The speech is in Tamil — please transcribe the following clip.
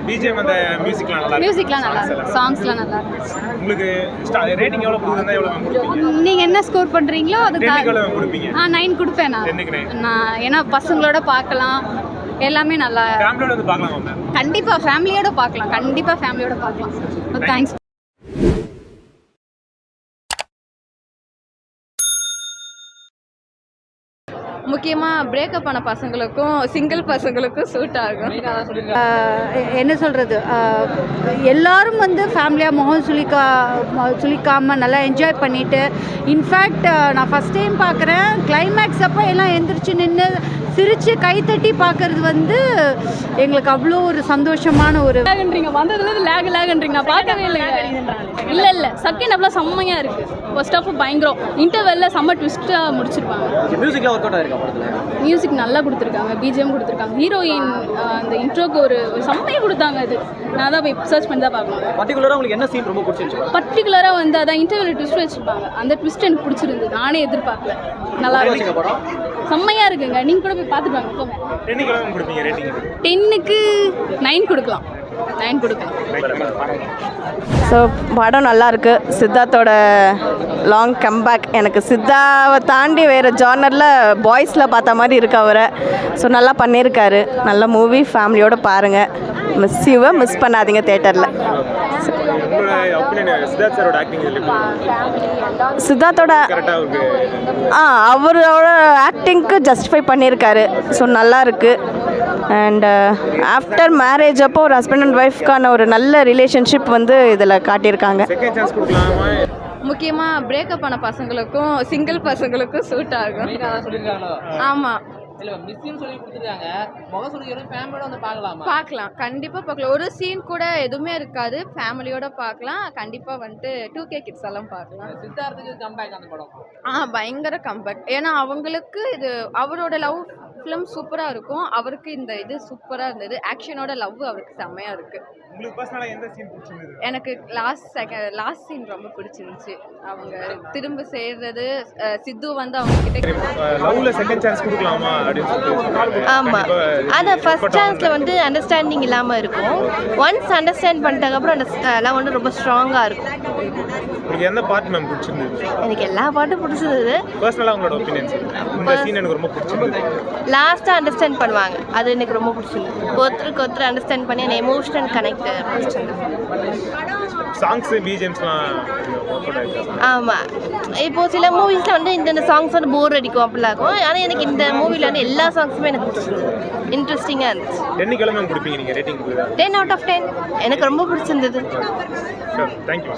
பிஜிஎம் அந்த மியூசிக்லாம் நல்லா இருக்கு. சாங்ஸ்லாம் நல்லா இருக்கு. உங்களுக்கு ரேட்டிங் எவ்வளவு கொடுத்தா எவ்வளவு கொடுப்பீங்க? நீங்க என்ன ஸ்கோர் பண்றீங்களோ அதுக்கு எவ்வளவு கொடுப்பீங்க? 9 கொடுப்பேன் நான். ஏன்னா பசங்களோட பார்க்கலாம், எல்லாமே நல்லா. ஃபேமிலியோட வந்து பார்க்கலாமா? கண்டிப்பா ஃபேமிலியோட பார்க்கலாம். தேங்க்ஸ். முக்கியமாக பிரேக்கப் ஆன பசங்களுக்கும் சிங்கிள் பசங்களுக்கும் சூட் ஆகும். என்ன சொல்கிறது, எல்லாரும் வந்து ஃபேமிலியாக முகம் சுளிக்காமல் நல்லா என்ஜாய் பண்ணிவிட்டு, இன்ஃபேக்ட் நான் ஃபஸ்ட் டைம் பார்க்குறேன், கிளைமேக்ஸ் அப்போ எல்லாம் எந்திரிச்சு நின்று சிரித்து கைத்தட்டி பார்க்குறது வந்து எங்களுக்கு அவ்வளோ ஒரு சந்தோஷமான ஒரு வந்ததுலேருந்து லேகுன்றீங்க. நான் பார்க்கவே இல்லை செகண்ட் அவ்வளோ செம்மையாக இருக்குது. ஃபர்ஸ்ட் ஆஃப் பயங்கரம், இன்டர்வெல்ல செம்ம ட்விஸ்ட்டாக முடிச்சிருப்பாங்க. மியூசிக் நல்லா கொடுத்துருக்காங்க, பிஜிஎம் கொடுத்துருக்காங்க. ஹீரோயின் அந்த இன்ட்ரோக்கு ஒரு செம்மையாக கொடுத்தாங்க. அது நான் தான் போய் சர்ச் பண்ணி தான் பார்க்கணும். பர்டிகுலராக உங்களுக்கு என்ன சீன் ரொம்ப பிடிச்சிருந்துச்சு? பர்டிகுலராக வந்து அதான் இன்டர்வெல் ட்விஸ்ட் வச்சுருப்பாங்க. அந்த ட்விஸ்ட் எனக்கு பிடிச்சிருந்தது, நானே எதிர்பார்க்கல. நல்லா இருக்கு, செம்மையாக இருக்குங்க. நீங்கள் கூட போய் பார்த்துட்டு வாங்க. 10க்கு 9 கொடுக்கலாம். ஸோ படம் நல்லாயிருக்கு. சித்தார்த்தோட லாங் கம்பேக். எனக்கு சித்தாவை தாண்டி வேறு ஜானரில் பாய்ஸில் பார்த்த மாதிரி இருக்கு அவரை. ஸோ நல்லா பண்ணியிருக்காரு. நல்ல மூவி, ஃபேமிலியோடு பாருங்கள். மிஸ் பண்ணாதீங்க தேட்டரில். சித்தார்த்தோட அவரோட ஆக்டிங்க்கு ஜஸ்டிஃபை பண்ணியிருக்காரு. ஸோ நல்லா இருக்குது. அண்ட் ஆஃப்டர் மேரேஜ் அப்போ ஒரு ஹஸ்பண்ட் அண்ட் ஒய்ஃப்கான ஒரு நல்ல ரிலேஷன்ஷிப் வந்து இதில் காட்டியிருக்காங்க. முக்கியமாக பிரேக்கப் ஆன பசங்களுக்கும் சிங்கிள் பசங்களுக்கும் சூட் ஆகும். ஆமாம், பார்க்கலாம். கண்டிப்பாக பார்க்கலாம். ஒரு சீன் கூட எதுவுமே இருக்காது. ஃபேமிலியோட பார்க்கலாம். கண்டிப்பாக வந்துட்டு 2K கிட்ஸ் எல்லாம் பார்க்கலாம். பயங்கர கம்பேக். ஏன்னா அவங்களுக்கு இது அவரோட லவ் ஃபிலிம் சூப்பராக இருக்கும். அவருக்கு இந்த இது சூப்பராக இருந்தது. ஆக்ஷனோட லவ் அவருக்கு செம்மையாக இருக்குது. எனக்கு லாஸ்ட் சீன் ரொம்ப பிடிச்சிருந்துச்சு. அவங்க திரும்ப சேர்றது, சித்து வந்து அவங்க கிட்ட ஆமாம், ஆனால் ஃபர்ஸ்ட் சான்ஸில் வந்து அண்டர்ஸ்டாண்டிங் இல்லாமல் இருக்கும். ஒன்ஸ் அண்டர்ஸ்டாண்ட் பண்ணிட்டதுக்கப்புறம் அந்த லவ் வந்து ரொம்ப ஸ்ட்ராங்காக இருக்கும். எந்த பார்ட் மேம் பிடிச்சிருந்தது? எனக்கு எல்லா பாட்டும் பிடிச்சிருந்தது. பர்சனலாக உங்களோட ஒப்பீனியன்ஸ்? இந்த சீன் எனக்கு ரொம்ப பிடிச்சிருந்தது. லாஸ்ட்டாக அண்டர்ஸ்டாண்ட் பண்ணுவாங்க, அது எனக்கு ரொம்ப பிடிச்சிருந்தது. ஒருத்தருக்கு அண்டர்ஸ்டாண்ட் பண்ணி அந்த எமோஷனல் கனெக்ட் பிடிச்சிருந்தது. சாங்ஸ் பிஜிஎம்ஸ்லாம் ஆமாம், இப்போ சில மூவிஸில் வந்து இந்த சாங்ஸ் வந்து போர் அடிக்கும் அப்படிலாம் இருக்கும். ஆனால் எனக்கு இந்த மூவியில் வந்து எல்லா சாங்ஸுமே எனக்கு பிடிச்சிருந்தது. இன்ட்ரெஸ்டிங்காக இருந்துச்சு. 10 out of 10 எனக்கு ரொம்ப பிடிச்சிருந்தது. தேங்க்யூ.